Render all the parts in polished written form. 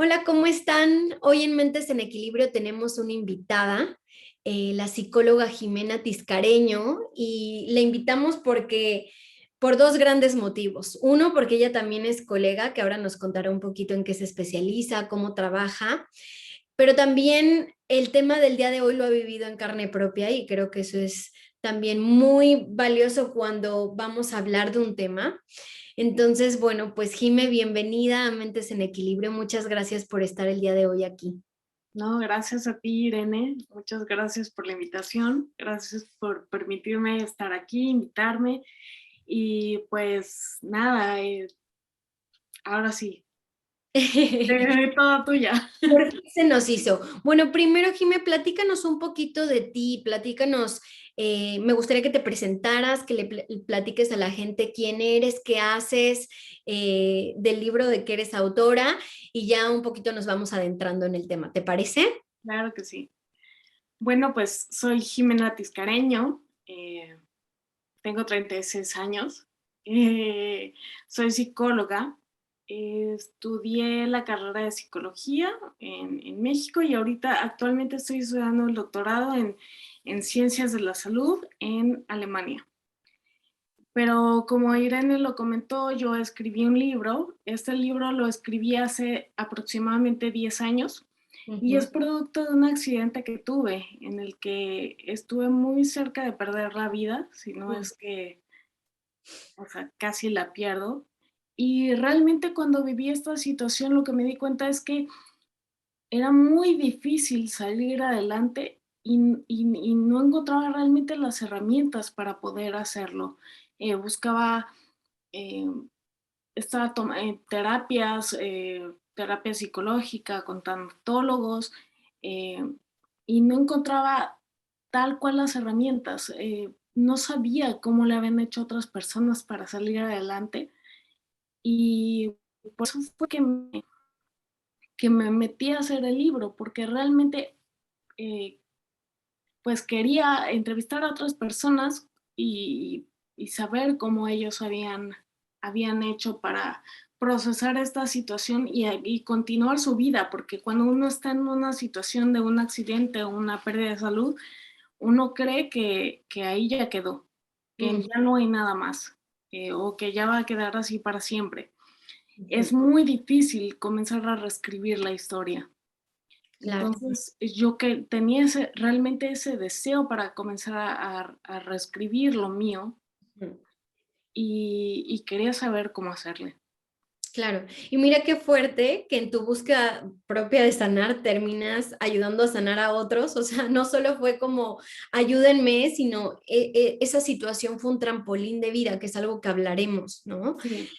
Hola, ¿cómo están? Hoy en Mentes en Equilibrio tenemos una invitada, la psicóloga Jimena Tiscareño, y la invitamos por dos grandes motivos. Uno, porque ella también es colega, que ahora nos contará un poquito en qué se especializa, cómo trabaja, pero también el tema del día de hoy lo ha vivido en carne propia y creo que eso es también muy valioso cuando vamos a hablar de un tema. Entonces, bueno, pues Jime, bienvenida a Mentes en Equilibrio. Muchas gracias por estar el día de hoy aquí. No, gracias a ti, Irene. Muchas gracias por la invitación. Gracias por permitirme estar aquí, invitarme. Y pues nada, ahora sí, toda tuya. Por fin se nos hizo. Bueno, primero, Jime, platícanos un poquito de ti, platícanos, me gustaría que te presentaras, que platiques a la gente quién eres, qué haces, del libro de que eres autora y ya un poquito nos vamos adentrando en el tema. ¿Te parece? Claro que sí. Bueno, pues soy Jimena Tiscareño, tengo 36 años, soy psicóloga, estudié la carrera de psicología en México y ahorita actualmente estoy estudiando el doctorado en ciencias de la salud en Alemania. Pero como Irene lo comentó, yo escribí un libro. Este libro lo escribí hace aproximadamente 10 años y es Ujú. producto de un accidente que tuve en el que estuve muy cerca de perder la vida, si no Mm. es que, o sea, casi la pierdo. Y realmente cuando viví esta situación lo que me di cuenta es que era muy difícil salir adelante y no encontraba realmente las herramientas para poder hacerlo. Buscaba eh, estaba terapias, terapia psicológica con tanatólogos, eh, y no encontraba tal cual las herramientas. No sabía cómo le habían hecho otras personas para salir adelante y por eso fue que me metí a hacer el libro, porque realmente eh, pues quería entrevistar a otras personas y saber cómo ellos habían hecho para procesar esta situación y continuar su vida, porque cuando uno está en una situación de un accidente o una pérdida de salud, uno cree que ahí ya quedó, que Mm. ya no hay nada más, o que ya va a quedar así para siempre. Es Ujú. muy difícil comenzar a reescribir la historia. Claro. Entonces, yo que tenía realmente ese deseo para comenzar a reescribir lo mío Ujú. y quería saber cómo hacerle. Claro, y mira qué fuerte que en tu búsqueda propia de sanar terminas ayudando a sanar a otros, o sea, no solo fue como ayúdenme, sino esa situación fue un trampolín de vida, que es algo que hablaremos, ¿no? Sí,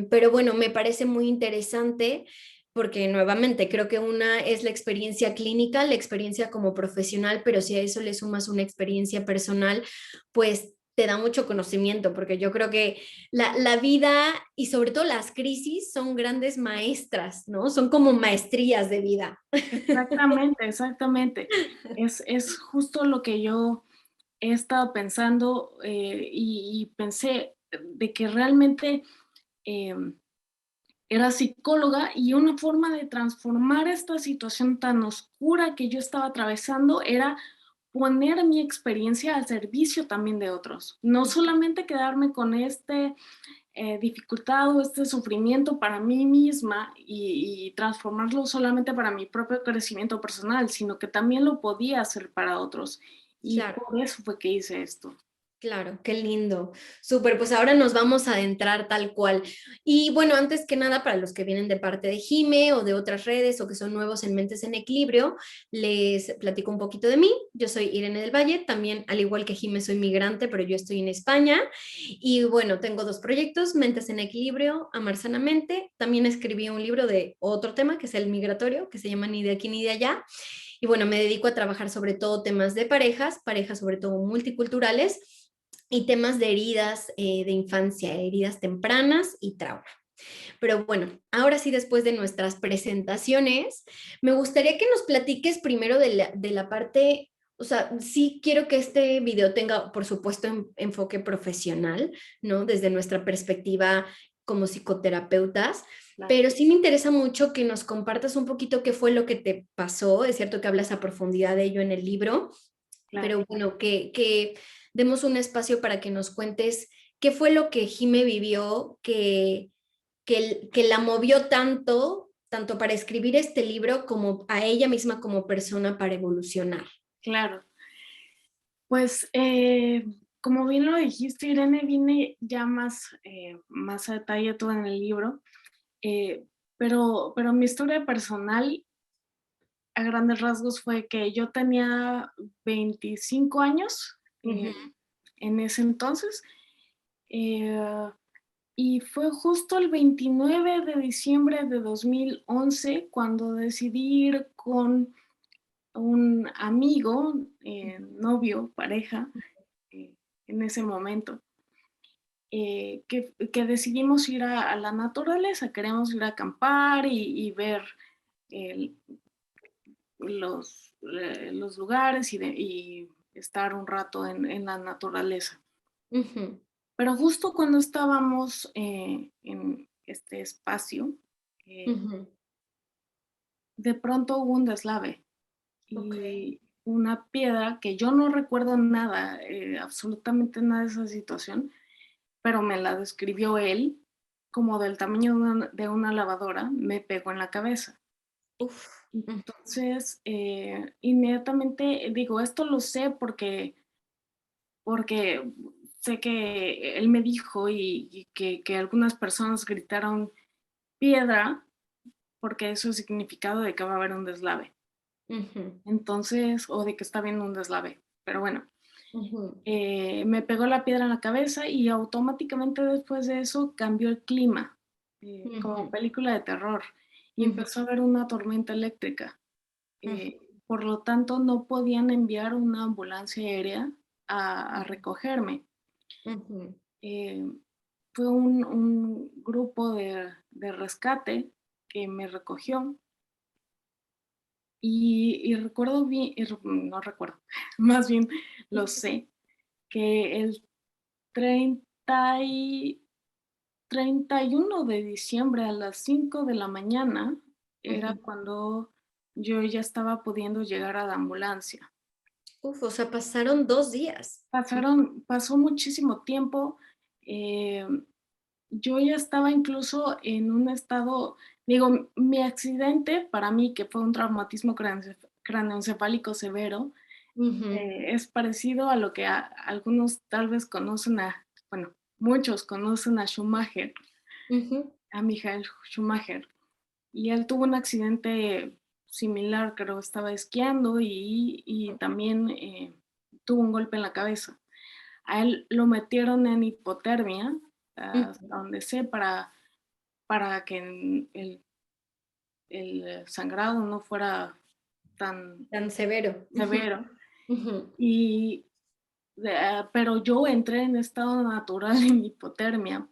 Pero bueno, me parece muy interesante porque nuevamente creo que una es la experiencia clínica, la experiencia como profesional, pero si a eso le sumas una experiencia personal, pues te da mucho conocimiento, porque yo creo que la vida y sobre todo las crisis son grandes maestras, ¿no? Son como maestrías de vida. exactamente, exactamente. Es justo lo que yo he estado pensando, y pensé de que realmente eh, era psicóloga y una forma de transformar esta situación tan oscura que yo estaba atravesando era poner mi experiencia al servicio también de otros. No solamente quedarme con este dificultad o este sufrimiento para mí misma y transformarlo solamente para mi propio crecimiento personal, sino que también lo podía hacer para otros. Y Claro. por eso fue que hice esto. Claro, qué lindo. Súper, pues ahora nos vamos a adentrar tal cual. Y bueno, antes que nada, para los que vienen de parte de Jime o de otras redes o que son nuevos en Mentes en Equilibrio, les platico un poquito de mí. Yo soy Irene del Valle, también al igual que Jime soy migrante, pero yo estoy en España. Y bueno, tengo dos proyectos, Mentes en Equilibrio, Amar Sanamente. También escribí un libro de otro tema, que es el migratorio, que se llama Ni de aquí ni de allá. Y bueno, me dedico a trabajar sobre todo temas de parejas, parejas sobre todo multiculturales y temas de heridas de infancia, heridas tempranas y trauma. Pero bueno, ahora sí, después de nuestras presentaciones, me gustaría que nos platiques primero de la parte, o sea, sí quiero que este video tenga, por supuesto, enfoque profesional, ¿no? Desde nuestra perspectiva como psicoterapeutas, claro, pero sí me interesa mucho que nos compartas un poquito qué fue lo que te pasó. Es cierto que hablas a profundidad de ello en el libro, claro. pero bueno, que demos un espacio para que nos cuentes qué fue lo que Jime vivió que la movió tanto, tanto para escribir este libro como a ella misma como persona para evolucionar. Claro. Pues, como bien lo dijiste, Irene, viene ya más a detalle todo en el libro, eh, pero mi historia personal, a grandes rasgos, fue que yo tenía 25 años, Ujú, en ese entonces, eh, y fue justo el 29 de diciembre de 2011 cuando decidí ir con un amigo, novio, pareja, eh, en ese momento, que decidimos ir a la naturaleza, queremos ir a acampar y ver el- los lugares y estar un rato en la naturaleza. ujú, Pero justo cuando estábamos en este espacio, eh, ujú. de pronto hubo un deslave Ok. y una piedra que yo no recuerdo nada, absolutamente nada de esa situación, pero me la describió él como del tamaño de una lavadora, me pegó en la cabeza. Uf. Mm, Entonces, inmediatamente digo, esto lo sé porque sé que él me dijo y que algunas personas gritaron piedra porque eso es significado de que va a haber un deslave. ujú, Entonces, o de que está viendo un deslave. Pero bueno, ujú, me pegó la piedra en la cabeza y automáticamente después de eso cambió el clima, como ujú, película de terror, y ujú, empezó a haber una tormenta eléctrica. ujú, Por lo tanto, no podían enviar una ambulancia aérea a recogerme. ujú, Eh, Fue un grupo de rescate que me recogió y recuerdo bien, no recuerdo, más bien lo sé, que el 30 y 31 de diciembre a las 5 de la mañana era ujú. cuando yo ya estaba pudiendo llegar a la ambulancia. Uf, o sea, pasaron 2 días. Pasó muchísimo tiempo. eh, yo ya estaba incluso en un estado, digo, mi accidente para mí, que fue un traumatismo craneoencefálico severo, Ujú, es parecido a lo que algunos tal vez conocen bueno, muchos conocen a Schumacher, ujú, a Michael Schumacher. Y él tuvo un accidente similar, creo, estaba esquiando y también tuvo un golpe en la cabeza. A él lo metieron en hipotermia, hasta ujú. donde sé, para que el sangrado no fuera tan Tan severo. Ujú, severo. ujú, Y, pero yo entré en estado natural en hipotermia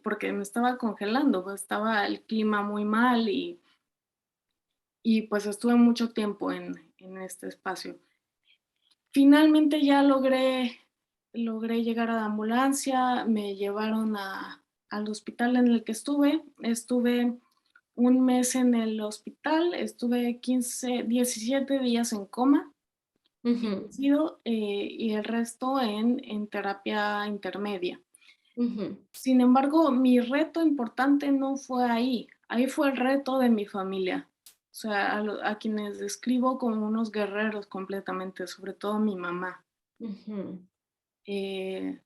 porque me estaba congelando, pues, estaba el clima muy mal y pues estuve mucho tiempo en este espacio. Finalmente ya logré llegar a la ambulancia, me llevaron al hospital en el que estuve un mes en el hospital, estuve 17 días en coma ujú, inducido, y el resto en terapia intermedia. ujú. Sin embargo, mi reto importante no fue ahí fue el reto de mi familia. O sea, a quienes describo como unos guerreros completamente, sobre todo mi mamá. Ujú. Eh,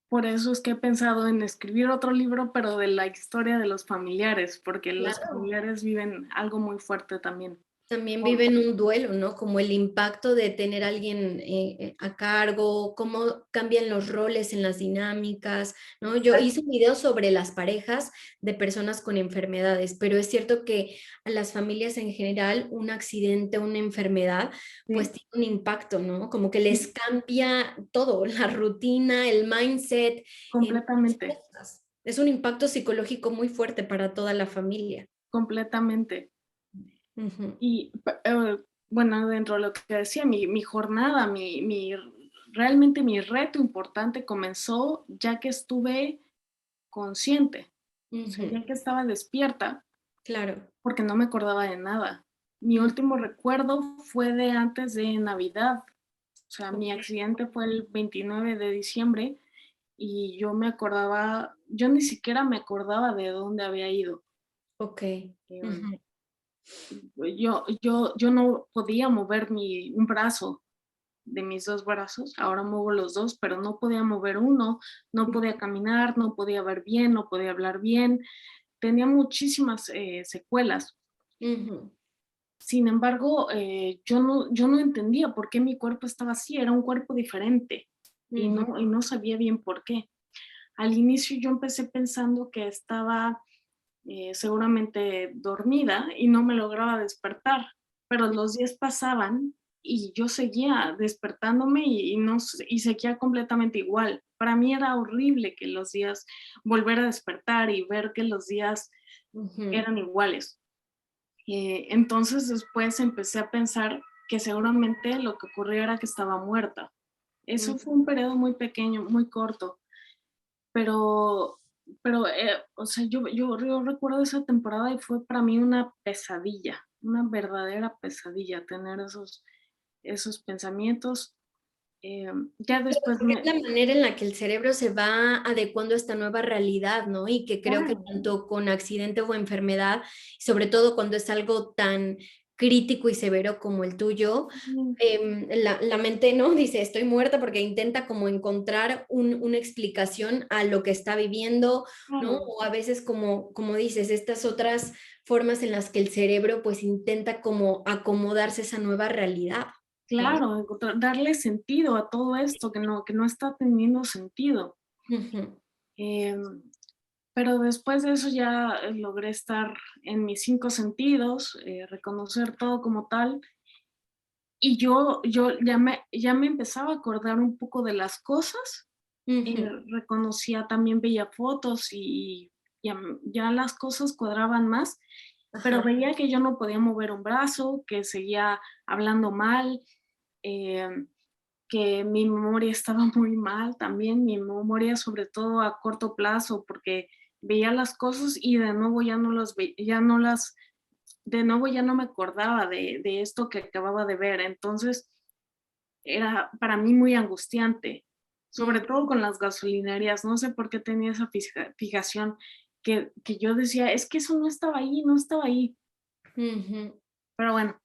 por eso es que he pensado en escribir otro libro, pero de la historia de los familiares, porque los Claro. familiares viven algo muy fuerte también. También Por- viven un duelo, ¿no? Como el impacto de tener a alguien a cargo, cómo cambian los roles en las dinámicas, ¿no? Yo hice un video sobre las parejas de personas con enfermedades, pero es cierto que a las familias en general un accidente, una enfermedad, pues Sí, tiene un impacto, ¿no? Como que les cambia todo, la rutina, el mindset, muchas completamente, cosas. Es un impacto psicológico muy fuerte para toda la familia. completamente. Ujú, Y bueno, dentro de lo que decía, mi jornada, realmente mi reto importante comenzó ya que estuve consciente. Ujú. Sentía que estaba despierta Claro. porque no me acordaba de nada. Mi Mm, último recuerdo fue de antes de Navidad. O sea, mi okey, accidente fue el 29 de diciembre y yo ni siquiera me acordaba de dónde había ido. okey. Em, Ujú, yo no podía mover un brazo de mis 2 brazos, ahora muevo los 2, pero no podía mover uno, no podía caminar, no podía ver bien, no podía hablar bien, tenía muchísimas, secuelas. ujú, Sin embargo, yo no entendía por qué mi cuerpo estaba así, era un cuerpo diferente ujú, y no sabía bien por qué. Al inicio yo empecé pensando que estaba, seguramente dormida y no me lograba despertar, pero los días pasaban y yo seguía despertándome y seguía completamente igual. Para mí era horrible que los días volver a despertar y ver que los días ujú, eran iguales. Entonces después empecé a pensar que seguramente lo que ocurría era que estaba muerta. mm, Eso fue un periodo muy pequeño, muy corto, pero o sea, yo recuerdo esa temporada y fue para mí una pesadilla, una verdadera pesadilla tener esos pensamientos. Ya después porque es me la manera en la que el cerebro se va adecuando a esta nueva realidad, ¿no? Y que creo que claro, tanto con accidente o enfermedad, sobre todo cuando es algo tan crítico y severo como el tuyo, sí, la mente, ¿no? Dice, estoy muerta porque intenta como encontrar una explicación a lo que está viviendo, ¿no? claro, O a veces como dices, estas otras formas en las que el cerebro pues intenta como acomodarse a esa nueva realidad, ¿no? claro, darle sentido a todo esto que no está teniendo sentido. Ujú. Em, pero después de eso ya, logré estar en mis 5 sentidos, reconocer todo como tal, y yo ya me empezaba a acordar un poco de las cosas, Ujú, reconocía, también veía fotos y ya las cosas cuadraban más, pero ajá, veía que yo no podía mover un brazo, que seguía hablando mal, em, que mi memoria estaba muy mal también, mi memoria sobre todo a corto plazo, porque veía las cosas y de nuevo de nuevo ya no me acordaba de esto que acababa de ver. Entonces, era para mí muy angustiante, mm, sobre todo con las gasolinerías. No sé por qué tenía esa fijación que yo decía: "Es que eso no estaba ahí, no estaba ahí". ujú, Pero bueno,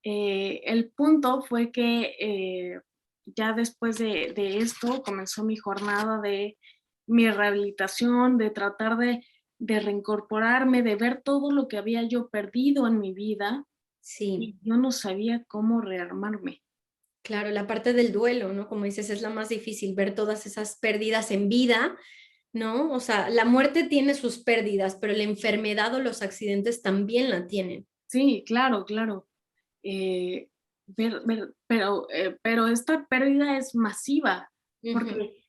el punto fue que, ya después de esto comenzó mi jornada de mi rehabilitación, de tratar de reincorporarme, de ver todo lo que había yo perdido en mi vida, sí, y yo no sabía cómo rearmarme. claro, la parte del duelo, ¿no? Como dices, es la más difícil, ver todas esas pérdidas en vida, ¿no? O sea, la muerte tiene sus pérdidas, pero la enfermedad o los accidentes también la tienen. Sí, claro, claro. Eh, pero esta pérdida es masiva, Ujú, porque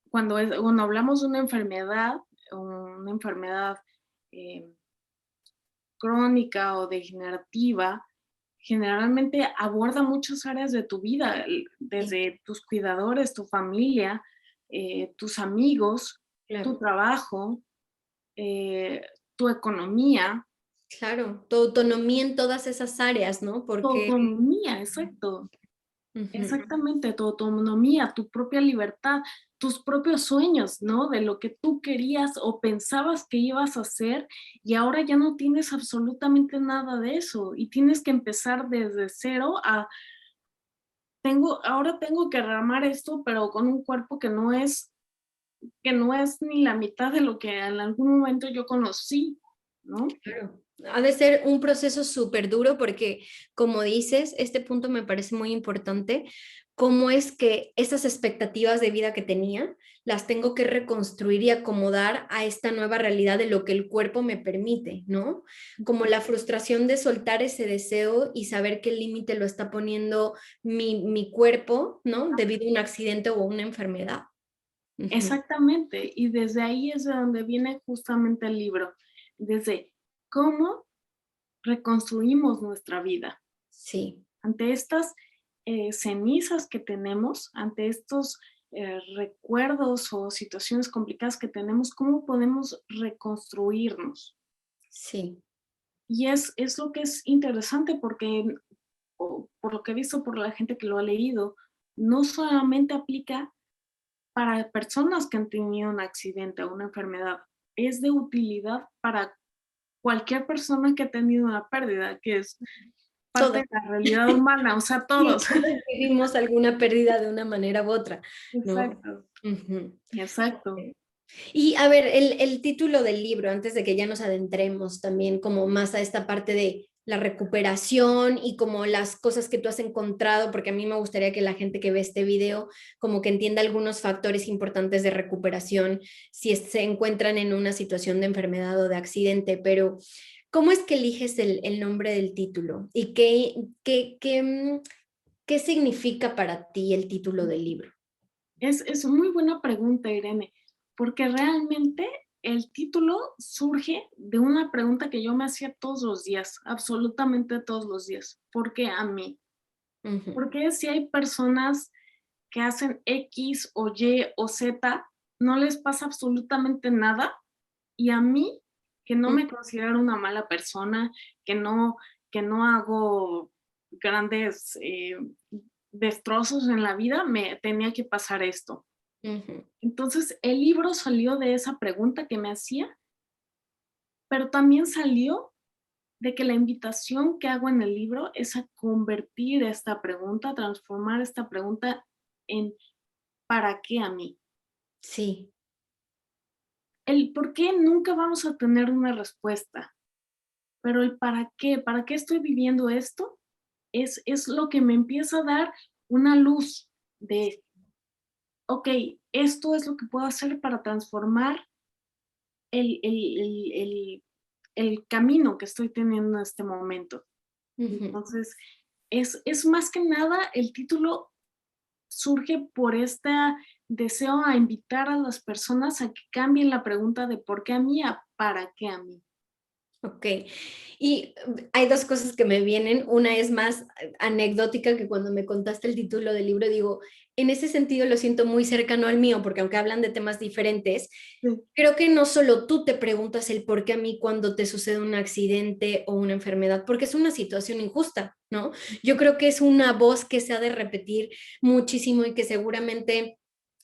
cuando hablamos de una enfermedad, eh crónica o degenerativa, generalmente aborda muchas áreas de tu vida, sí, desde tus cuidadores, tu familia, tus amigos, tu claro, trabajo, eh, tu economía, claro, tu autonomía en todas esas áreas, ¿no? tu Porque autonomía, exacto. ujú, Exactamente, tu autonomía, tu propia libertad, tus propios sueños, ¿no? De lo que tú querías o pensabas que ibas a hacer y ahora ya no tienes absolutamente nada de eso y tienes que empezar desde cero ahora tengo que rearmar esto, pero con un cuerpo que no es ni la mitad de lo que en algún momento yo conocí, ¿no? claro. Ha de ser un proceso súper duro porque, como dices, este punto me parece muy importante, cómo es que esas expectativas de vida que tenía las tengo que reconstruir y acomodar a esta nueva realidad de lo que el cuerpo me permite, ¿no? Como la frustración de soltar ese deseo y saber que el límite lo está poniendo mi cuerpo, ¿no? Debido a un accidente o una enfermedad. Ujú. Exactamente, y desde ahí es de donde viene justamente el libro, desde cómo reconstruimos nuestra vida Sí. ante estas cenizas que tenemos, ante estos recuerdos o situaciones complicadas que tenemos, ¿cómo podemos reconstruirnos? Sí, Y es lo que es interesante porque, o por lo que he visto por la gente que lo ha leído, no solamente aplica para personas que han tenido un accidente o una enfermedad, es de utilidad para cualquier persona que ha tenido una pérdida, que es parte todas. de la realidad humana, o sea, Sí, todos. todos vivimos alguna pérdida de una manera u otra, ¿no? Exacto, Ujú. exacto. Y a ver, el título del libro, antes de que ya nos adentremos también como más a esta parte de la recuperación y como las cosas que tú has encontrado, porque a mí me gustaría que la gente que ve este video como que entienda algunos factores importantes de recuperación si se encuentran en una situación de enfermedad o de accidente, pero ¿cómo es que eliges el nombre del título? ¿Y qué significa para ti el título del libro? Es muy buena pregunta, Irene, porque realmente el título surge de una pregunta que yo me hacía todos los días, absolutamente todos los días. ¿Por qué a mí? Ujú, ¿Por qué si hay personas que hacen X o Y o Z, no les pasa absolutamente nada? Y a mí, que no ujú, me considero una mala persona, que no, que no hago grandes destrozos en la vida, me tenía que pasar esto. ujú. Entonces, el libro salió de esa pregunta que me hacía, pero también salió de que la invitación que hago en el libro es a convertir esta pregunta, transformar esta pregunta en ¿para qué a mí? Sí, El por qué nunca vamos a tener una respuesta, pero el para qué estoy viviendo esto, es lo que me empieza a dar una luz de, okey, esto es lo que puedo hacer para transformar el el camino que estoy teniendo en este momento. ujú. Entonces, es más que nada el título surge por este deseo a invitar a las personas a que cambien la pregunta de ¿por qué a mí? A ¿para qué a mí? Ok. Y hay dos cosas que me vienen. Una es más anecdótica que cuando me contaste el título del libro, digo, en ese sentido lo siento muy cercano al mío, porque aunque hablan de temas diferentes, Sí, creo que no solo tú te preguntas el por qué a mí cuando te sucede un accidente o una enfermedad, porque es una situación injusta, ¿no? Yo creo que es una voz que se ha de repetir muchísimo y que seguramente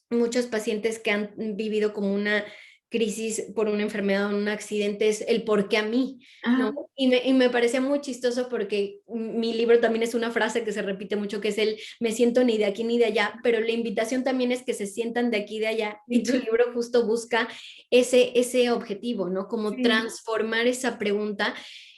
muchos pacientes que han vivido como una crisis por una enfermedad o un accidente es el por qué a mí, ¿no? ajá, Y me parecía muy chistoso porque mi libro también es una frase que se repite mucho, que es el me siento ni de aquí ni de allá, pero la invitación también es que se sientan de aquí y de allá. Y sí, tu libro justo busca ese objetivo, ¿no? Como sí, transformar esa pregunta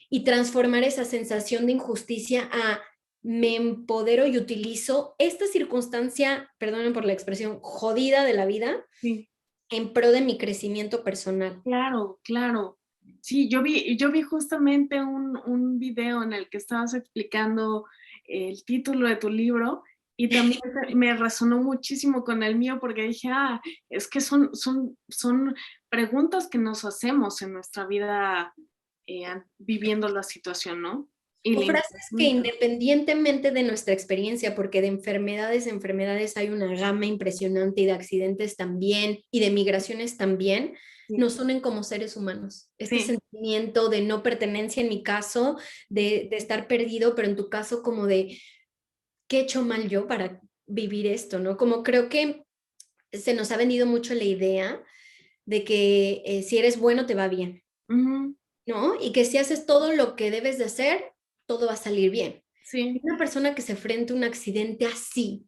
y transformar esa sensación de injusticia a me empodero y utilizo esta circunstancia, perdonen por la expresión, jodida de la vida sí. en pro de mi crecimiento personal. Claro, claro. Sí, yo vi justamente un video en el que estabas explicando el título de tu libro y también me resonó muchísimo con el mío porque dije: "Ah, es que son preguntas que nos hacemos en nuestra vida, viviendo la situación", ¿no? Y O la frases que invitación independientemente de nuestra experiencia, porque de enfermedades a enfermedades hay una gama impresionante y de accidentes también y de migraciones también, sí, nos unen como seres humanos. Este sí, sentimiento de no pertenencia en mi caso, de estar perdido, pero en tu caso como de, ¿qué he hecho mal yo para vivir esto? ¿No? Como creo que se nos ha vendido mucho la idea de que si eres bueno te va bien, ujú, ¿no? Y que si haces todo lo que debes de hacer, todo va a salir bien. Y sí, una persona que se enfrenta a un accidente así,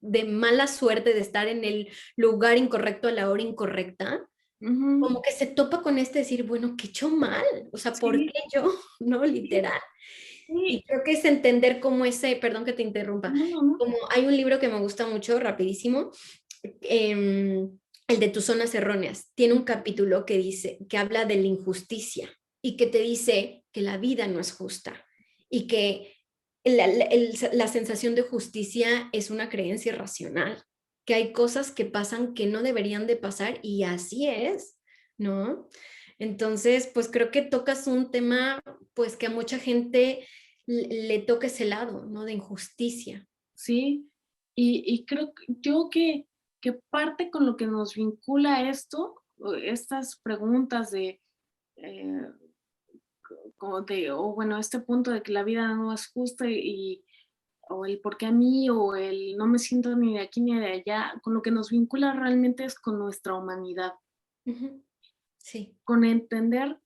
de mala suerte, de estar en el lugar incorrecto a la hora incorrecta, ujú, como que se topa con decir, bueno, ¿qué he hecho mal? O sea, ¿por sí, qué yo? ¿No? sí, Literal. Y sí. creo que es entender cómo perdón que te interrumpa, No, no, no. como hay un libro que me gusta mucho, rapidísimo, el de tus zonas erróneas. Tiene un capítulo que dice, que habla de la injusticia y que te dice que la vida no es justa y que la sensación de justicia es una creencia irracional, que hay cosas que pasan que no deberían de pasar y así es, ¿no? Entonces, pues creo que tocas un tema, pues que a mucha gente le toca ese lado, ¿no? De injusticia. Sí, y creo que yo que que parte con lo que nos vincula esto, estas preguntas de, eh, como de, o bueno, este punto de que la vida no es justa o el por qué a mí, o el no me siento ni de aquí ni de allá, con lo que nos vincula realmente es con nuestra humanidad, Ujú. Sí. con entender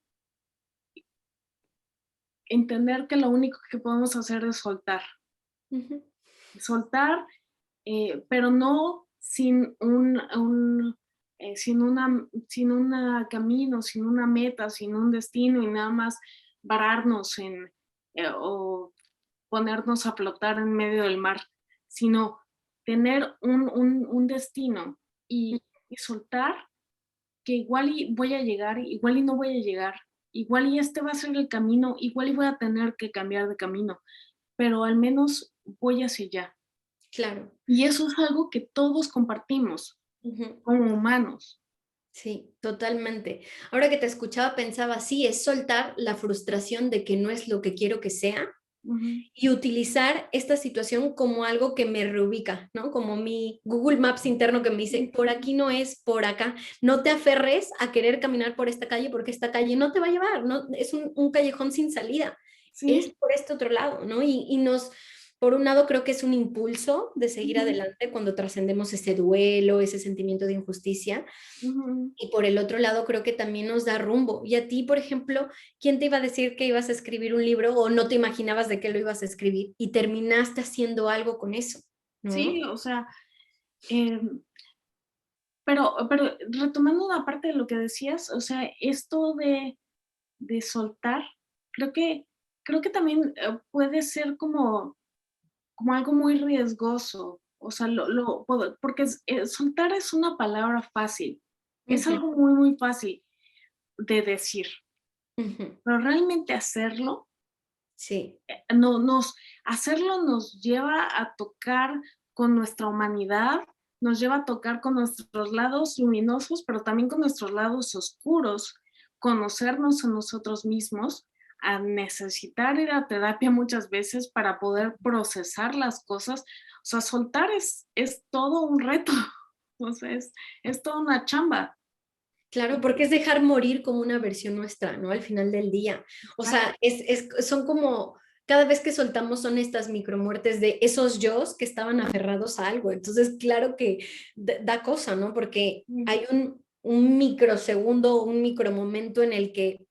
que lo único que podemos hacer es soltar. Ujú. Soltar, pero no sin sin una camino, sin una meta, sin un destino y nada más vararnos o ponernos a flotar en medio del mar, sino tener un destino y soltar que igual y voy a llegar, igual y no voy a llegar, igual y este va a ser el camino, igual y voy a tener que cambiar de camino, pero al menos voy hacia allá. Claro. Y eso es algo que todos compartimos Ujú. como humanos. Sí, totalmente. Ahora que te escuchaba pensaba, sí, es soltar la frustración de que no es lo que quiero que sea Ujú. y utilizar esta situación como algo que me reubica, ¿no? Como mi Google Maps interno que me dice, por aquí no es, por acá. No te aferres a querer caminar por esta calle porque esta calle no te va a llevar, ¿no? Es un callejón sin salida. Es Sí, por este otro lado, ¿no? Y nos, por un lado, creo que es un impulso de seguir ujú, adelante cuando trascendemos ese duelo, ese sentimiento de injusticia. ujú. Y por el otro lado, creo que también nos da rumbo. Y a ti, por ejemplo, ¿quién te iba a decir que ibas a escribir un libro o no te imaginabas de qué lo ibas a escribir y terminaste haciendo algo con eso, Sí, ¿no? o sea, em, pero retomando una parte de lo que decías, o sea, esto de soltar, creo que creo que también, puede ser como algo muy riesgoso. O sea, porque soltar es una palabra fácil, es Ujú, algo muy, muy fácil de decir, ujú. pero realmente hacerlo Sí, no, hacerlo nos lleva a tocar con nuestra humanidad, nos lleva a tocar con nuestros lados luminosos, pero también con nuestros lados oscuros, conocernos a nosotros mismos, a necesitar ir a terapia muchas veces para poder procesar las cosas. O sea, soltar es todo un reto, o sea, es toda una chamba. claro, porque es dejar morir como una versión nuestra, ¿no? Al final del día. O sea, son como, cada vez que soltamos son estas micromuertes de esos yos que estaban aferrados a algo. Entonces, claro que da cosa, ¿no? Porque Mm, hay un microsegundo, un micromomento en el que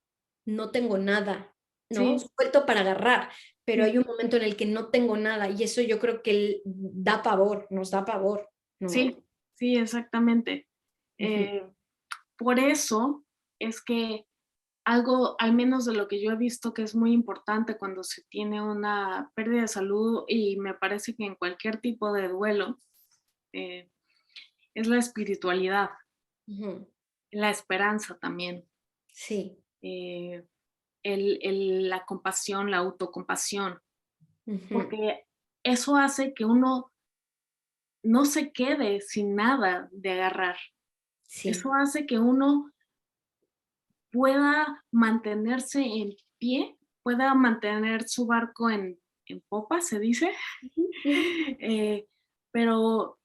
no tengo nada, ¿no? sí, Suelto para agarrar, pero sí, hay un momento en el que no tengo nada y eso yo creo que da pavor, nos da pavor, sí, ¿no? sí, exactamente. Ujú. Eh, por eso es que algo, al menos de lo que yo he visto que es muy importante cuando se tiene una pérdida de salud y me parece que en cualquier tipo de duelo, eh, es la espiritualidad, Ujú. la esperanza también, Sí. eh, la compasión, la autocompasión, Ujú. porque eso hace que uno no se quede sin nada de agarrar. Sí. Eso hace que uno pueda mantenerse en pie, pueda mantener su barco en popa, se dice, Ujú, ujú. eh, pero,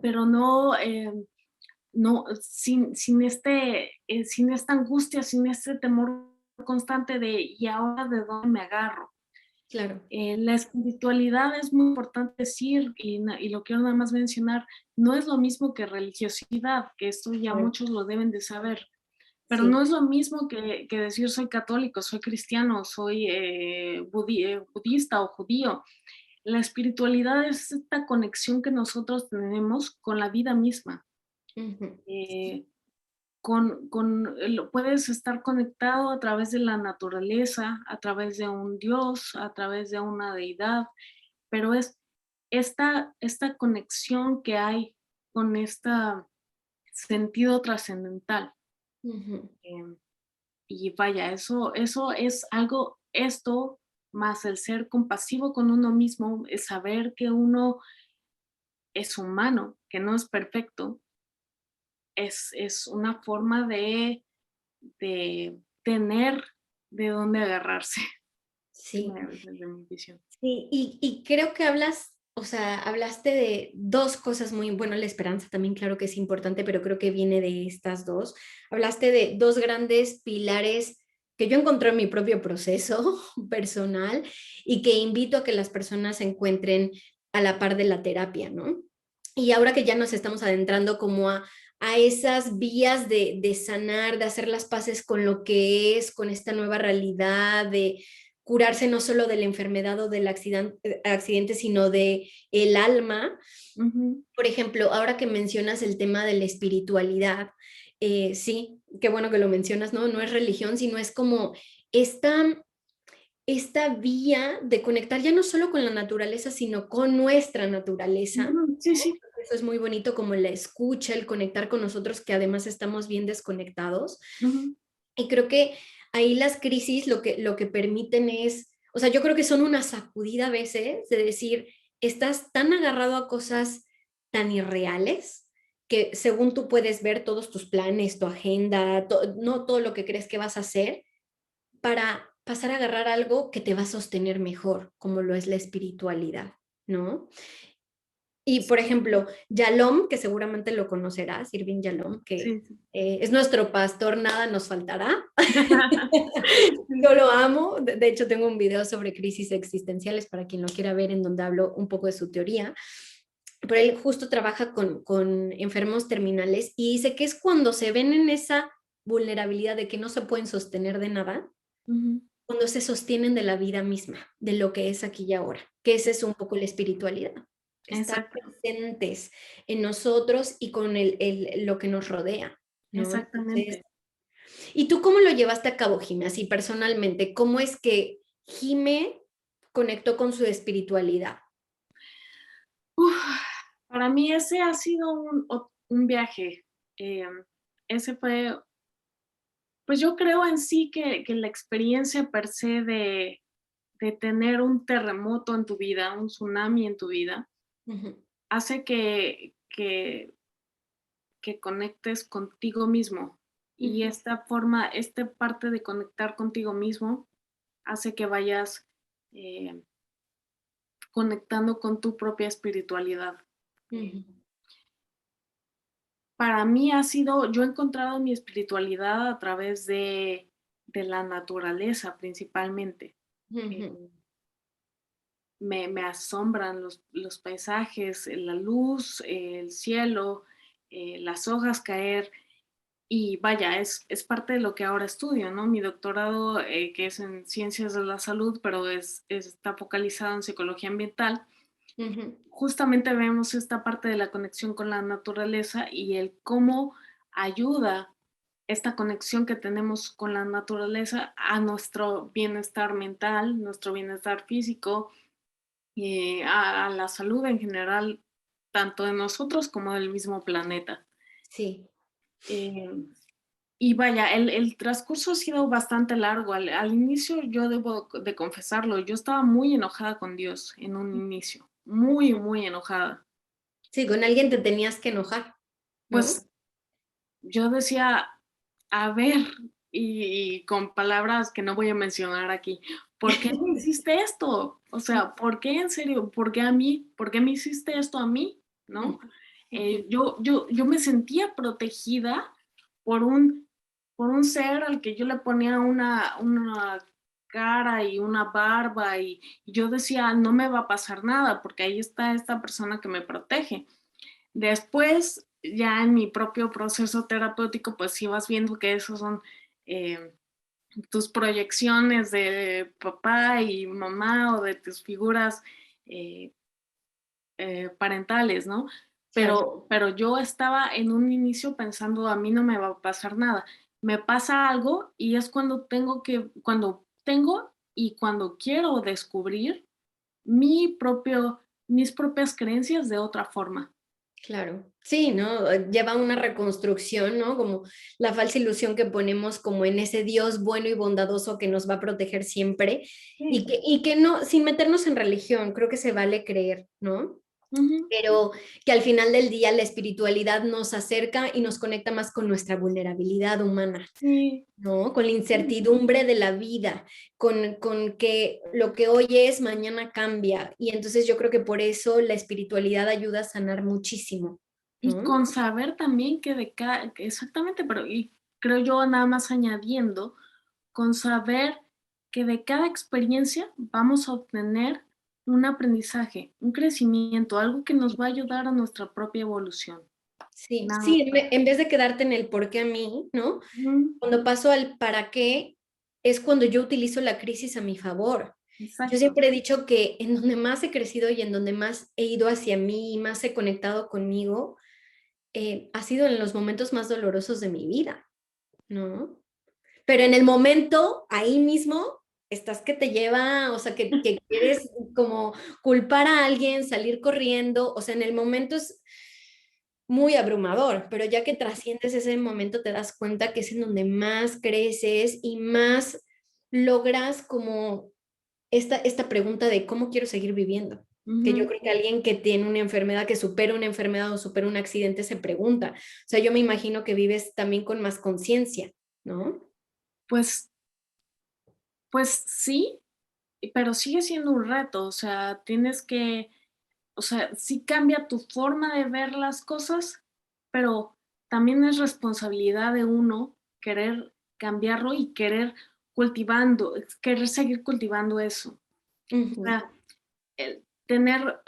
pero no, no sin esta angustia, sin este temor constante de ¿y ahora de dónde me agarro? Claro, La espiritualidad es muy importante decir, y lo quiero nada más mencionar, no es lo mismo que religiosidad, que esto ya claro. muchos lo deben de saber. Pero Sí, no es lo mismo que decir soy católico, soy cristiano, soy budista o judío. La espiritualidad es esta conexión que nosotros tenemos con la vida misma. ujú, Eh, puedes estar conectado a través de la naturaleza, a través de un Dios, a través de una deidad, pero es esta conexión que hay con este sentido trascendental. ujú. em, Y vaya, eso es algo, esto más el ser compasivo con uno mismo, es saber que uno es humano, que no es perfecto, es una forma de tener de dónde agarrarse, Sí, desde mi visión. sí, y creo que hablas o sea, hablaste de dos cosas muy, bueno, la esperanza también, claro que es importante, pero creo que viene de estas dos. Hablaste de dos grandes pilares que yo encontré en mi propio proceso personal y que invito a que las personas encuentren a la par de la terapia, ¿no? Y ahora que ya nos estamos adentrando como a esas vías de sanar, de hacer las paces con lo que es, con esta nueva realidad, de curarse no solo de la enfermedad o del accidente, sino de el alma. Ujú. Por ejemplo, ahora que mencionas el tema de la espiritualidad, sí, qué bueno que lo mencionas, ¿no? No es religión, sino es como esta, esta vía de conectar ya no solo con la naturaleza, sino con nuestra naturaleza. Ujú, sí, sí. Eso es muy bonito, como la escucha, el conectar con nosotros, que además estamos bien desconectados. Ujú, Y creo que ahí las crisis lo que permiten es, o sea, yo creo que son una sacudida a veces de decir, estás tan agarrado a cosas tan irreales que según tú puedes ver todos tus planes, tu agenda, no todo lo que crees que vas a hacer, para pasar a agarrar algo que te va a sostener mejor, como lo es la espiritualidad, ¿no? Y por ejemplo, Yalom, que seguramente lo conocerás, Irving Yalom, que sí, sí. es nuestro pastor, nada nos faltará. Sí. Yo lo amo. De hecho, tengo un video sobre crisis existenciales para quien lo quiera ver, en donde hablo un poco de su teoría. Pero él justo trabaja con enfermos terminales y dice que es cuando se ven en esa vulnerabilidad de que no se pueden sostener de nada, Ujú, cuando se sostienen de la vida misma, de lo que es aquí y ahora, que esa es un poco la espiritualidad. Estar exacto, presentes en nosotros y con lo que nos rodea, ¿no? Entonces, exactamente. ¿y tú cómo lo llevaste a cabo, Jime, así personalmente? ¿Cómo es que Jime conectó con su espiritualidad? Uf, para mí ese ha sido un viaje. Ese fue, pues yo creo en sí que la experiencia per se de tener un terremoto en tu vida, un tsunami en tu vida, Ujú, hace que conectes contigo mismo. Y ujú, esta forma, esta parte de conectar contigo mismo hace que vayas eh, conectando con tu propia espiritualidad. Eh, ujú, para mí ha sido, yo he encontrado mi espiritualidad a través de la naturaleza principalmente. Eh, ujú. me asombran los paisajes, la luz, el cielo, las hojas caer. Y vaya, es parte de lo que ahora estudio, ¿no? Mi doctorado, que es en ciencias de la salud, pero está focalizado en psicología ambiental. Ujú, Justamente vemos esta parte de la conexión con la naturaleza y el cómo ayuda esta conexión que tenemos con la naturaleza a nuestro bienestar mental, nuestro bienestar físico, a la salud en general, tanto de nosotros como del mismo planeta. sí. Eh, y vaya, el transcurso ha sido bastante largo. Al inicio, yo debo de confesarlo, yo estaba muy enojada con Dios en un inicio, muy, muy enojada. Sí, con alguien te tenías que enojar, ¿no? Pues yo decía, a ver, y con palabras que no voy a mencionar aquí, ¿por qué me hiciste esto? O sea, ¿por qué en serio? ¿Por qué a mí? ¿Por qué me hiciste esto a mí? ¿No? Ujú, ujú, Yo me sentía protegida por un ser al que yo le ponía una cara y una barba y yo decía, no me va a pasar nada porque ahí está esta persona que me protege. Después, ya en mi propio proceso terapéutico, pues sí vas viendo que esos son eh, tus proyecciones de papá y mamá o de tus figuras eh, parentales, ¿no? claro. Pero yo estaba en un inicio pensando, a mí no me va a pasar nada. Me pasa algo y es cuando tengo y cuando quiero descubrir mis propias creencias de otra forma. Claro, sí, ¿no? Lleva una reconstrucción, ¿no? Como la falsa ilusión que ponemos como en ese Dios bueno y bondadoso que nos va a proteger siempre Sí. y que no, sin meternos en religión, creo que se vale creer, ¿no? Ujú. pero que al final del día la espiritualidad nos acerca y nos conecta más con nuestra vulnerabilidad humana, Sí, ¿no? Con la sí. incertidumbre de la vida, con que lo que hoy es, mañana cambia. Y entonces yo creo que por eso la espiritualidad ayuda a sanar muchísimo, Y ¿no? con saber también que de cada exactamente, pero y creo yo nada más añadiendo, con saber que de cada experiencia vamos a obtener un aprendizaje, un crecimiento, algo que nos va a ayudar a nuestra propia evolución, Sí, nada sí, más. en vez de quedarte en el por qué a mí, ¿no? Ujú, Cuando paso al para qué, es cuando yo utilizo la crisis a mi favor. Yo exacto. siempre he dicho que en donde más he crecido y en donde más he ido hacia mí y más he conectado conmigo, ha sido en los momentos más dolorosos de mi vida, ¿no? Pero en el momento, ahí mismo, estás que te lleva, o sea, que quieres como culpar a alguien, salir corriendo, o sea, en el momento es muy abrumador, pero ya que trasciendes ese momento te das cuenta que es en donde más creces y más logras como esta pregunta de cómo quiero seguir viviendo. Que yo Ujú. creo que alguien que tiene una enfermedad, que supera una enfermedad o supera un accidente, se pregunta. O sea, yo me imagino que vives también con más conciencia, ¿no? Pues pues sí, pero sigue siendo un reto, o sea, tienes que o sea, sí cambia tu forma de ver las cosas, pero también es responsabilidad de uno querer cambiarlo y querer seguir cultivando eso. O Ujú, sea, el tener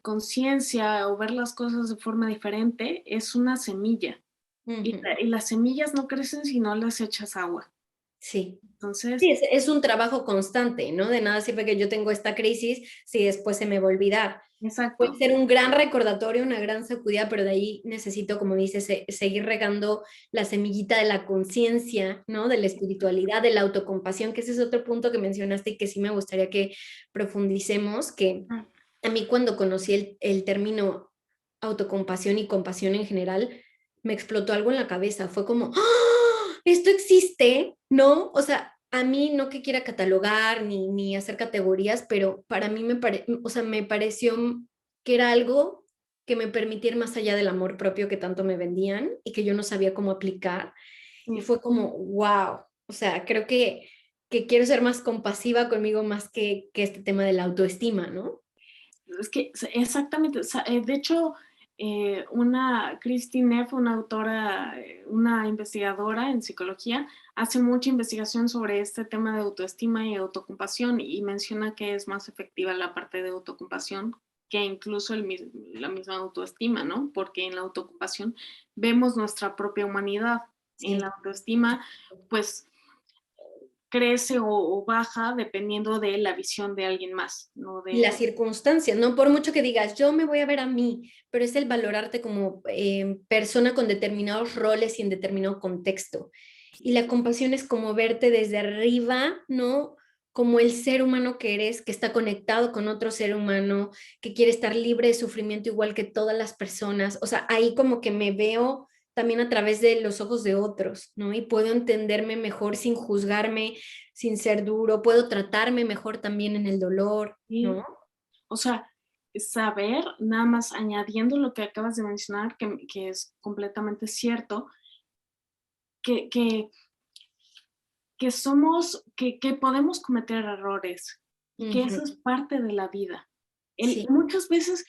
conciencia o ver las cosas de forma diferente es una semilla ujú. y las semillas no crecen si no les echas agua. Sí. Entonces, Sí, es un trabajo constante, ¿no? De nada sirve que yo tengo esta crisis si después se me va a olvidar. Puede exacto. ser un gran recordatorio, una gran sacudida, pero de ahí necesito, como dices, seguir regando la semillita de la conciencia, ¿no? De la espiritualidad, de la autocompasión, que ese es otro punto que mencionaste y que sí me gustaría que profundicemos, que Ah, a mí cuando conocí el término autocompasión y compasión en general, me explotó algo en la cabeza. Fue como, ¡ah! Esto existe, ¿no? O sea, a mí no que quiera catalogar ni hacer categorías, pero para mí o sea, me pareció que era algo que me permitiera ir más allá del amor propio que tanto me vendían y que yo no sabía cómo aplicar. Y sí. fue como, wow. O sea, creo que quiero ser más compasiva conmigo más que este tema de la autoestima, ¿no? Es que exactamente, de hecho, una Christine Neff, una autora, una investigadora en psicología, hace mucha investigación sobre este tema de autoestima y autocompasión y menciona que es más efectiva la parte de autocompasión que incluso la misma autoestima, ¿no? Porque en la autocompasión vemos nuestra propia humanidad. En la Sí. autoestima, pues crece o baja dependiendo de la visión de alguien más, no Y las de... circunstancias, ¿no? Por mucho que digas, yo me voy a ver a mí, pero es el valorarte como persona con determinados roles y en determinado contexto. Y la compasión es como verte desde arriba, ¿no? Como el ser humano que eres, que está conectado con otro ser humano, que quiere estar libre de sufrimiento igual que todas las personas. O sea, ahí como que me veo también a través de los ojos de otros, ¿no? Y puedo entenderme mejor sin juzgarme, sin ser duro, puedo tratarme mejor también en el dolor, Sí. ¿no? O sea, saber, nada más añadiendo lo que acabas de mencionar, que es completamente cierto, que, que, que podemos cometer errores y que Ujú, eso es parte de la vida. sí, Muchas veces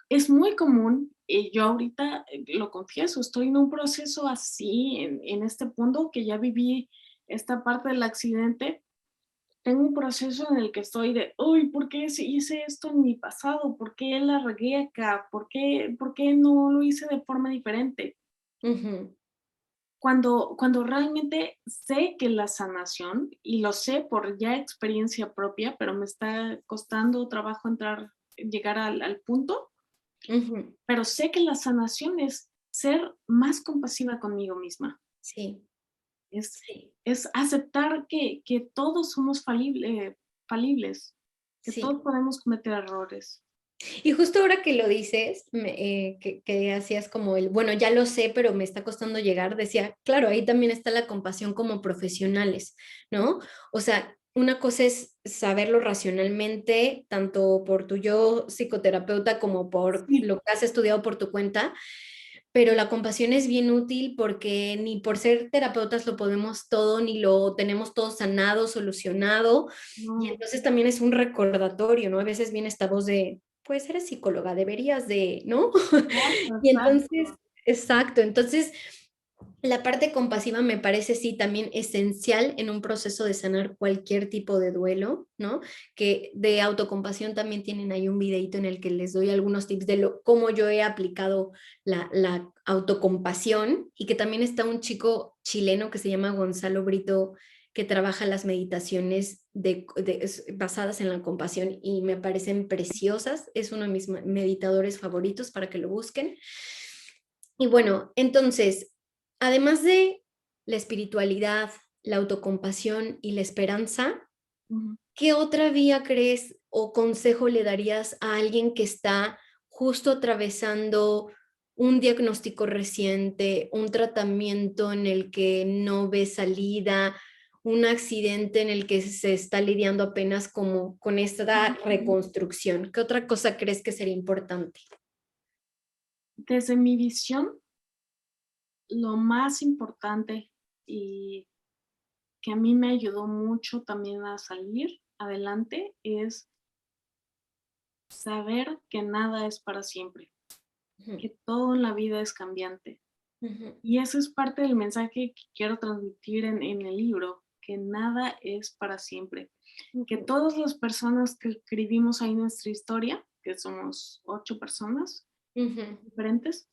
es muy común, y yo ahorita lo confieso, estoy en un proceso así, en este punto, que ya viví esta parte del accidente. Tengo un proceso en el que estoy de, uy, ¿por qué hice esto en mi pasado? ¿Por qué la regué acá? Por qué no lo hice de forma diferente? ujú, Cuando realmente sé que la sanación, y lo sé por ya experiencia propia, pero me está costando trabajo llegar al punto, ujú, pero sé que la sanación es ser más compasiva conmigo misma. sí, Es, sí, es aceptar que todos somos falibles, que todos sí. podemos cometer errores. Y justo ahora que lo dices, que hacías como bueno, ya lo sé, pero me está costando llegar, decía, claro, ahí también está la compasión como profesionales, ¿no? O sea, una cosa es saberlo racionalmente, tanto por tu yo psicoterapeuta como por Sí, lo que has estudiado por tu cuenta, pero la compasión es bien útil porque ni por ser terapeutas lo podemos todo, ni lo tenemos todo sanado, solucionado, y no, entonces también es un recordatorio, ¿no? A veces viene esta voz de, pues eres psicóloga, deberías de, ¿no? exacto, Y entonces, exacto. exacto, entonces la parte compasiva me parece sí también esencial en un proceso de sanar cualquier tipo de duelo, ¿no? Que de autocompasión también tienen ahí un videito en el que les doy algunos tips de cómo yo he aplicado la autocompasión y que también está un chico chileno que se llama Gonzalo Brito que trabaja las meditaciones basadas en la compasión y me parecen preciosas. Es uno de mis meditadores favoritos para que lo busquen. Y bueno, entonces, además de la espiritualidad, la autocompasión y la esperanza, Ujú. ¿qué otra vía crees o consejo le darías a alguien que está justo atravesando un diagnóstico reciente, un tratamiento en el que no ve salida, un accidente en el que se está lidiando apenas como con esta reconstrucción? ¿Qué otra cosa crees que sería importante? Desde mi visión, lo más importante y que a mí me ayudó mucho también a salir adelante es saber que nada es para siempre, Ujú, que todo en la vida es cambiante. ujú, Y eso es parte del mensaje que quiero transmitir en el libro, que nada es para siempre, que ujú. todas las personas que escribimos ahí nuestra historia, que somos 8 personas Ujú. diferentes.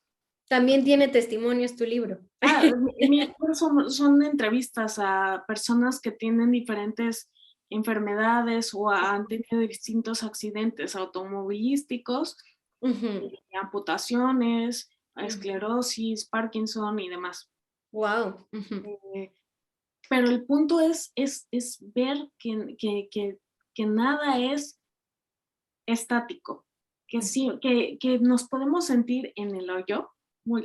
También tiene testimonios tu libro. Mi libro son entrevistas a personas que tienen diferentes enfermedades o han tenido distintos accidentes automovilísticos, Ujú, amputaciones, ujú. esclerosis, Parkinson y demás. Wow. Ujú, Eh, pero el punto es ver que nada es estático, que ujú, sí, que nos podemos sentir en el hoyo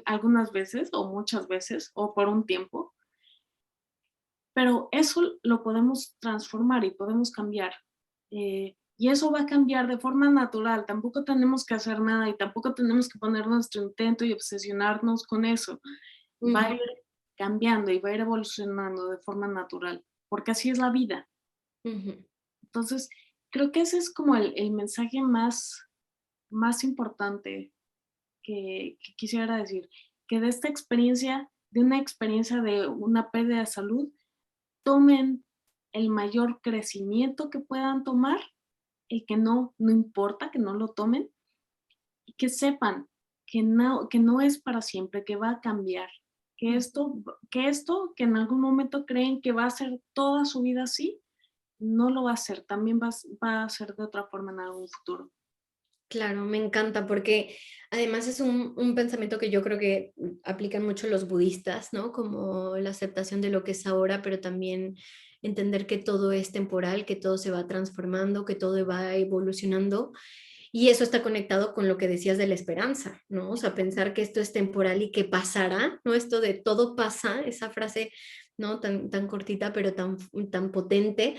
algunas veces o muchas veces o por un tiempo, pero eso lo podemos transformar y podemos cambiar. Y eso va a cambiar de forma natural, tampoco tenemos que hacer nada y tampoco tenemos que poner nuestro intento y obsesionarnos con eso. Va a ujú, ir cambiando y va a ir evolucionando de forma natural, porque así es la vida. ujú. Entonces, creo que ese es como el mensaje más importante que quisiera decir, que de esta experiencia, de una experiencia de una pérdida de salud, tomen el mayor crecimiento que puedan tomar, el que no importa, que no lo tomen, y que sepan que no es para siempre, que va a cambiar, que esto que en algún momento creen que va a ser toda su vida así, no lo va a ser, también va a ser de otra forma en algún futuro. Claro, me encanta porque además es un pensamiento que yo creo que aplican mucho los budistas, ¿no? Como la aceptación de lo que es ahora, pero también entender que todo es temporal, que todo se va transformando, que todo va evolucionando. Y eso está conectado con lo que decías de la esperanza, ¿no? O sea, pensar que esto es temporal y que pasará, ¿no? Esto de todo pasa, esa frase, ¿no? Tan cortita, pero tan potente,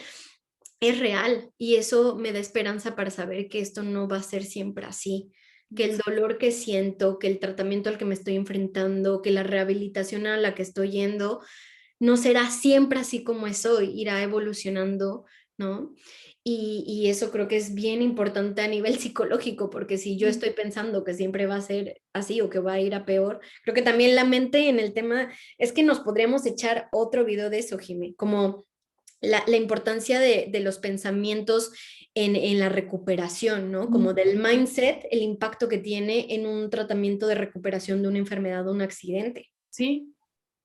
es real y eso me da esperanza para saber que esto no va a ser siempre así, que el dolor que siento, que el tratamiento al que me estoy enfrentando, que la rehabilitación a la que estoy yendo, no será siempre así como es hoy, irá evolucionando, ¿no? Y eso creo que es bien importante a nivel psicológico, porque si yo estoy pensando que siempre va a ser así o que va a ir a peor, creo que también la mente en el tema, es que nos podríamos echar otro video de eso, Jimé, como la importancia de los pensamientos en la recuperación, ¿no? Como del mindset, el impacto que tiene en un tratamiento de recuperación de una enfermedad o un accidente. Sí,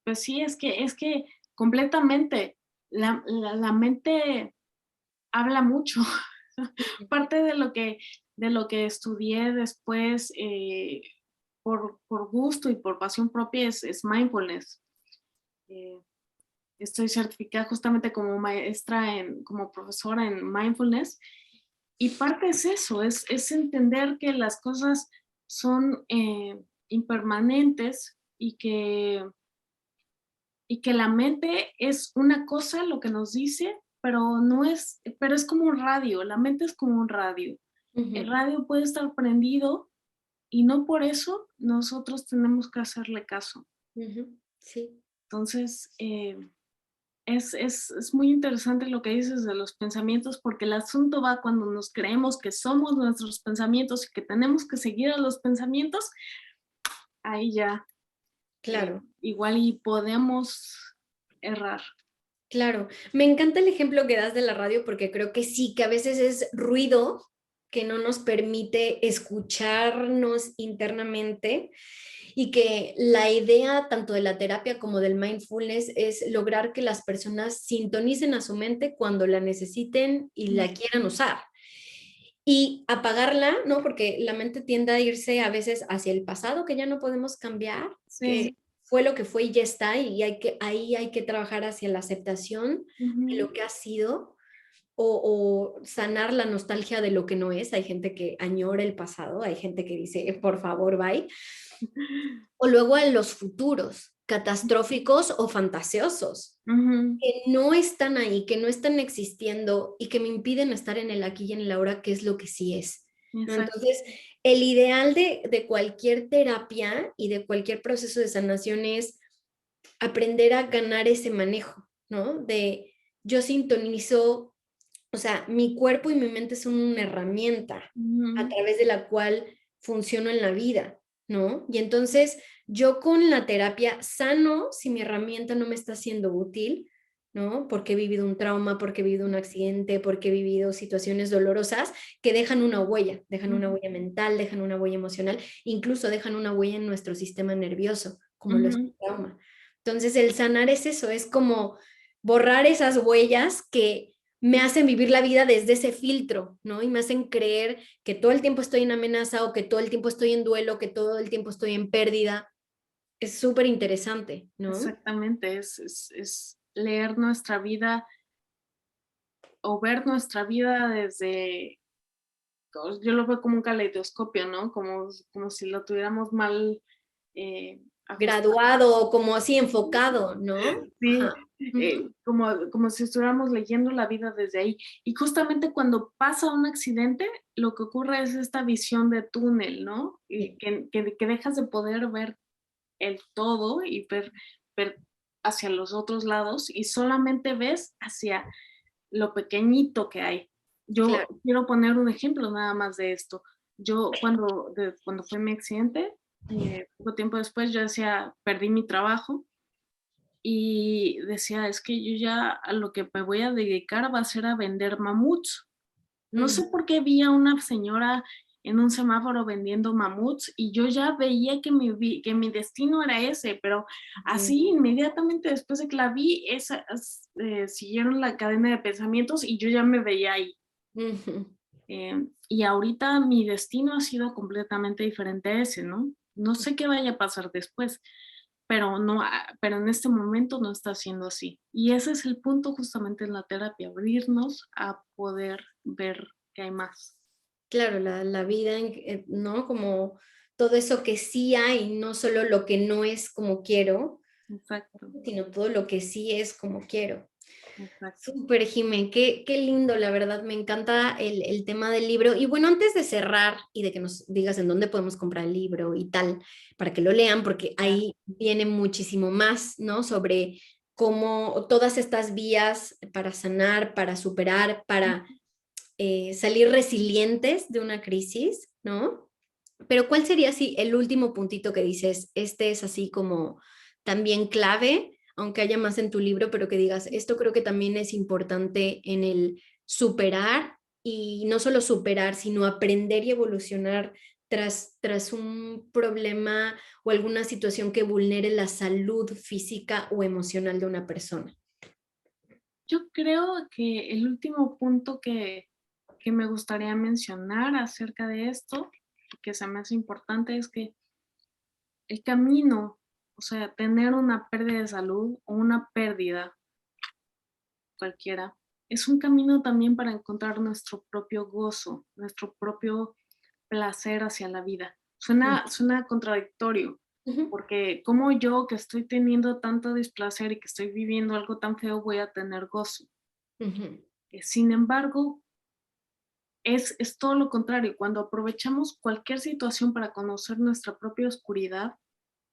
pues sí, es que completamente la mente habla mucho. Parte de lo que estudié después, por gusto y por pasión propia es mindfulness. Eh, Estoy certificada justamente como maestra como profesora en mindfulness, y parte es eso, es entender que las cosas son, impermanentes y que la mente es una cosa lo que nos dice, pero es como un radio, la mente es como un radio. El Ujú, radio puede estar prendido y no por eso nosotros tenemos que hacerle caso. ujú, sí, Entonces, es muy interesante lo que dices de los pensamientos, porque el asunto va cuando nos creemos que somos nuestros pensamientos y que tenemos que seguir a los pensamientos, ahí ya, claro. igual y podemos errar. Claro, me encanta el ejemplo que das de la radio porque creo que sí, que a veces es ruido que no nos permite escucharnos internamente y que la idea tanto de la terapia como del mindfulness es lograr que las personas sintonicen a su mente cuando la necesiten y Mm, la quieran usar y apagarla, ¿no? Porque la mente tiende a irse a veces hacia el pasado que ya no podemos cambiar, que sí, fue lo que fue y ya está, y ahí hay que trabajar hacia la aceptación de ujú, lo que ha sido o sanar la nostalgia de lo que no es. Hay gente que añora el pasado, hay gente que dice, por favor, bye. O luego a los futuros, catastróficos o fantasiosos ujú, que no están ahí, que no están existiendo y que me impiden estar en el aquí y en el ahora, que es lo que sí es, ¿no? exacto. Entonces, el ideal de cualquier terapia y de cualquier proceso de sanación es aprender a ganar ese manejo, ¿no? De yo sintonizo, o sea, mi cuerpo y mi mente son una herramienta a Ujú, través de la cual funciono en la vida, ¿no? Y entonces yo con la terapia sano si mi herramienta no me está siendo útil, ¿no? Porque he vivido un trauma, porque he vivido un accidente, porque he vivido situaciones dolorosas que dejan una ujú, huella mental, dejan una huella emocional, incluso dejan una huella en nuestro sistema nervioso, como lo es ujú. el trauma. Entonces el sanar es eso, es como borrar esas huellas que me hacen vivir la vida desde ese filtro, ¿no? Y me hacen creer que todo el tiempo estoy en amenaza o que todo el tiempo estoy en duelo, que todo el tiempo estoy en pérdida. Es súper interesante, ¿no? Exactamente, es leer nuestra vida o ver nuestra vida desde, yo lo veo como un caleidoscopio, ¿no? Como si lo tuviéramos mal ajustado. Graduado, como así enfocado, ¿no? Sí, Ajá. Ujú. como si estuviéramos leyendo la vida desde ahí. Y justamente cuando pasa un accidente, lo que ocurre es esta visión de túnel, ¿no? Y Sí, que dejas de poder ver el todo y ver hacia los otros lados y solamente ves hacia lo pequeñito que hay. Yo claro. quiero poner un ejemplo nada más de esto. Yo cuando fue mi accidente, poco tiempo después yo decía, perdí mi trabajo y decía, es que yo ya a lo que me voy a dedicar va a ser a vender mamuts. No Ujú. sé por qué vi a una señora en un semáforo vendiendo mamuts y yo ya veía que mi destino era ese, pero Ujú. así inmediatamente después de que la vi, siguieron la cadena de pensamientos y yo ya me veía ahí. Ujú. Y ahorita mi destino ha sido completamente diferente a ese, ¿no? No sé qué vaya a pasar después, pero no, pero en este momento no está siendo así. Y ese es el punto justamente en la terapia, abrirnos a poder ver que hay más. Claro, la vida, ¿no? Como todo eso que sí hay, no solo lo que no es como quiero, Exacto, sino todo lo que sí es como quiero. exacto. Súper, Jimé, qué lindo, la verdad, me encanta el tema del libro. Y bueno, antes de cerrar y de que nos digas en dónde podemos comprar el libro y tal, para que lo lean, porque Claro. ahí viene muchísimo más, ¿no? Sobre cómo todas estas vías para sanar, para superar, para salir resilientes de una crisis, ¿no? Pero ¿cuál sería así el último puntito que dices? Este es así como también clave, aunque haya más en tu libro, pero que digas, esto creo que también es importante en el superar y no solo superar, sino aprender y evolucionar tras un problema o alguna situación que vulnere la salud física o emocional de una persona. Yo creo que el último punto que me gustaría mencionar acerca de esto, que se me hace importante, es que el camino, o sea, tener una pérdida de salud o una pérdida cualquiera, es un camino también para encontrar nuestro propio gozo, nuestro propio placer hacia la vida. Suena contradictorio, Ujú. porque como yo que estoy teniendo tanto displacer y que estoy viviendo algo tan feo voy a tener gozo. Ujú, Sin embargo, es todo lo contrario. Cuando aprovechamos cualquier situación para conocer nuestra propia oscuridad,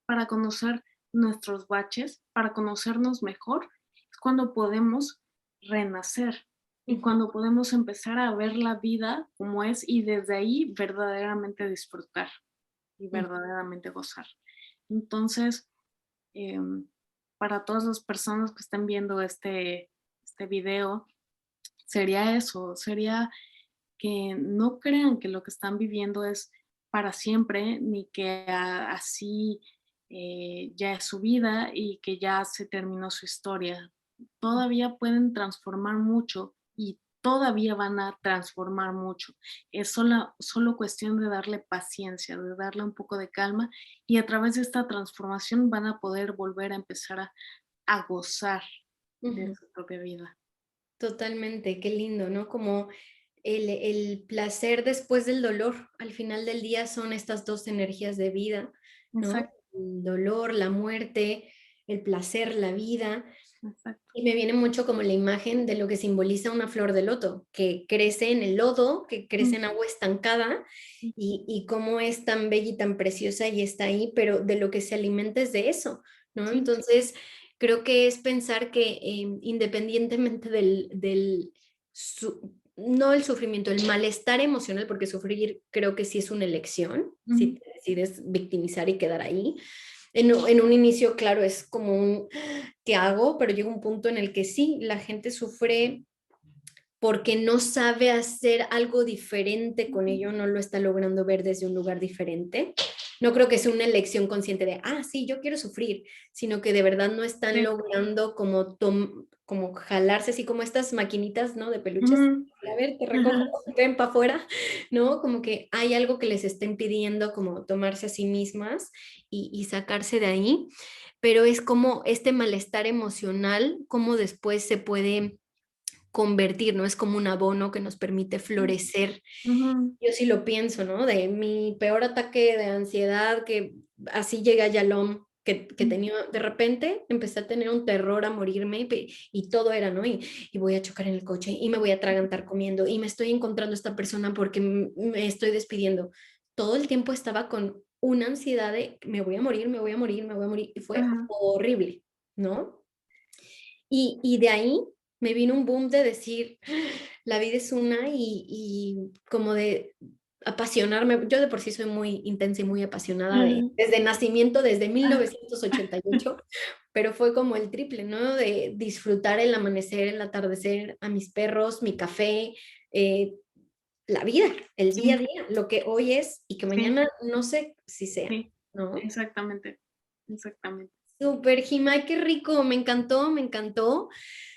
para conocer nuestros baches, para conocernos mejor, es cuando podemos renacer y ujú, cuando podemos empezar a ver la vida como es y desde ahí verdaderamente disfrutar y ujú, verdaderamente gozar. Entonces, em, para todas las personas que estén viendo este video, sería eso, sería que no crean que lo que están viviendo es para siempre, ni que así ya es su vida y que ya se terminó su historia. Todavía pueden transformar mucho y todavía van a transformar mucho. Es solo cuestión de darle paciencia, de darle un poco de calma y a través de esta transformación van a poder volver a empezar a gozar de ujú. su propia vida. Totalmente, qué lindo, ¿no? Como el placer después del dolor. Al final del día son estas dos energías de vida, ¿no? Exacto, El dolor, la muerte, el placer, la vida. exacto. Y me viene mucho como la imagen de lo que simboliza una flor de loto, que crece en el lodo, que crece en agua estancada, y cómo es tan bella y tan preciosa y está ahí, pero de lo que se alimenta es de eso, ¿no? Sí. Entonces, creo que es pensar que independientemente no el sufrimiento, el malestar emocional, porque sufrir creo que sí es una elección, si Ujú. te decides victimizar y quedar ahí. En un inicio, claro, es como un ¿qué hago? Pero llega un punto en el que sí, la gente sufre porque no sabe hacer algo diferente con ello, no lo está logrando ver desde un lugar diferente. No creo que sea una elección consciente de, sí, yo quiero sufrir, sino que de verdad no están Sí. logrando como jalarse así como estas maquinitas, ¿no? De peluches. Ujú. A ver, te recojo, Ajá. ven para afuera, ¿no? Como que hay algo que les está impidiendo como tomarse a sí mismas y sacarse de ahí, pero es como este malestar emocional, cómo después se puede convertir, ¿no? Es como un abono que nos permite florecer. Ujú. Yo sí lo pienso, ¿no? De mi peor ataque de ansiedad, que así llega a Yalom, que tenía, de repente empecé a tener un terror a morirme y todo era, ¿no? Y voy a chocar en el coche y me voy a atragantar comiendo y me estoy encontrando esta persona porque me estoy despidiendo. Todo el tiempo estaba con una ansiedad de me voy a morir, me voy a morir, me voy a morir y fue Ajá. horrible, ¿no? Y de ahí me vino un boom de decir, la vida es una y como de apasionarme. Yo de por sí soy muy intensa y muy apasionada Ujú. desde nacimiento, desde Ah. 1988, pero fue como el triple, ¿no? De disfrutar el amanecer, el atardecer, a mis perros, mi café, eh, la vida, el día a Sí, día, lo que hoy es y que sí, mañana no sé si sea, sí, ¿no? exactamente, exactamente. Súper, Jima, qué rico, me encantó, me encantó.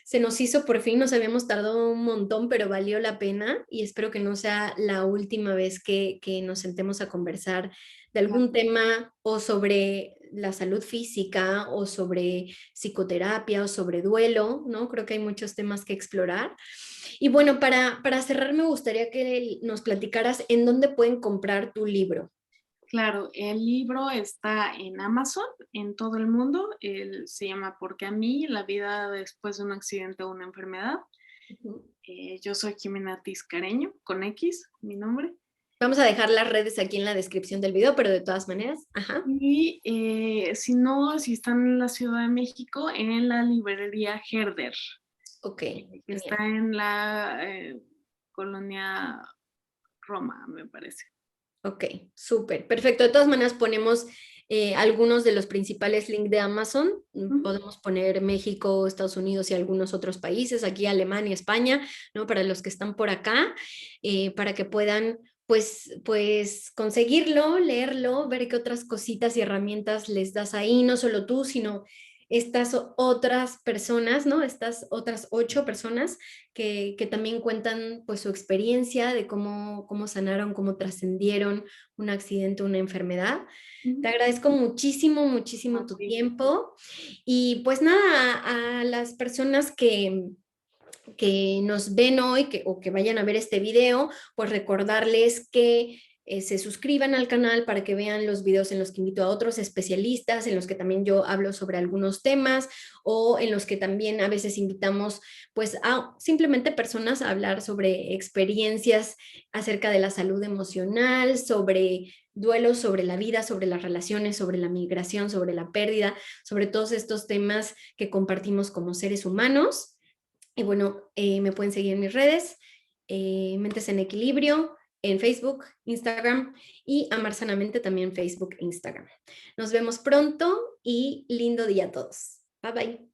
Se nos hizo por fin, nos habíamos tardado un montón, pero valió la pena y espero que no sea la última vez que nos sentemos a conversar de Claro. algún tema o sobre la salud física o sobre psicoterapia o sobre duelo, ¿no? Creo que hay muchos temas que explorar. Y bueno, para cerrar, me gustaría que nos platicaras en dónde pueden comprar tu libro. Claro, el libro está en Amazon, en todo el mundo. Se llama Porque a mí, la vida después de un accidente o una enfermedad. Ujú. Yo soy Jimena Tiscareño, con X, mi nombre. Vamos a dejar las redes aquí en la descripción del video, pero de todas maneras, ajá. Y si no, si están en la Ciudad de México, en la librería Herder, Ok, que está genial. en la colonia Roma, me parece. Ok, súper, perfecto. De todas maneras, ponemos algunos de los principales links de Amazon. Ujú. Podemos poner México, Estados Unidos y algunos otros países, aquí Alemania, España, ¿no? Para los que están por acá, para que puedan, pues conseguirlo, leerlo, ver qué otras cositas y herramientas les das ahí, no solo tú, sino estas otras personas, ¿no? Estas otras 8 personas que también cuentan pues su experiencia de cómo sanaron, cómo trascendieron un accidente, una enfermedad. Te Ujú. agradezco muchísimo, muchísimo tu Así. tiempo y pues nada, a las personas que nos ven hoy o que vayan a ver este video, pues recordarles que se suscriban al canal para que vean los videos en los que invito a otros especialistas, en los que también yo hablo sobre algunos temas o en los que también a veces invitamos pues a simplemente personas a hablar sobre experiencias acerca de la salud emocional, sobre duelos, sobre la vida, sobre las relaciones, sobre la migración, sobre la pérdida, sobre todos estos temas que compartimos como seres humanos. Y bueno, me pueden seguir en mis redes, Mentes en Equilibrio, en Facebook, Instagram y Amar Sanamente también Facebook e Instagram. Nos vemos pronto y lindo día a todos. Bye bye.